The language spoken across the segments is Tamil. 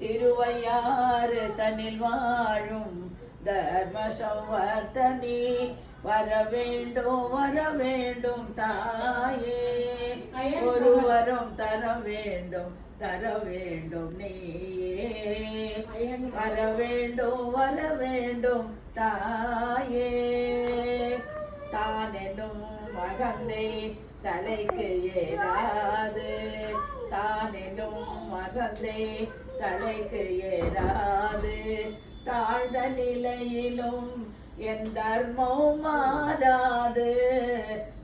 திருவையாறு தனில் வாழும் தர்ம சம்வர்த்தனி வர வேண்டும் தாயே ஒருவரும் தர வேண்டும் நீயே வர வேண்டும் தாயே தானெனும் மகந்தே தலைக்கு ஏறாது தானெனும் மகந்தே தலைக்கு ஏறாது தாழ்ந்த நிலையிலும் என் தர்மம் மாறாது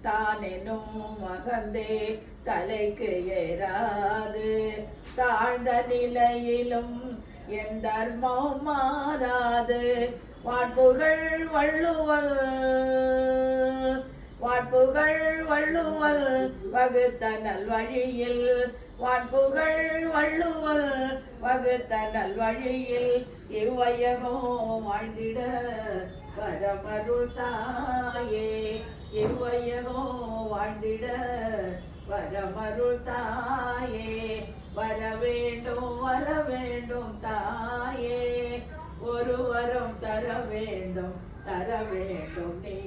தானெனும் மகந்தே தலைக்கு ஏறாது தாழ்ந்த நிலையிலும் என் தர்மம் மாறாது வாட்புகழ் வள்ளுவல் வகுத்த நல்வழியில் வாட்புகழ் வள்ளுவல் வகுத்த நல்வழியில் இவ்வையகோ வாழ்ந்திட வரமருள் தாயே இவ்வையகோ வாழ்ந்திட வரமருள் தாயே வர வேண்டும் தாயே ஒருவரும் தர வேண்டும் நீ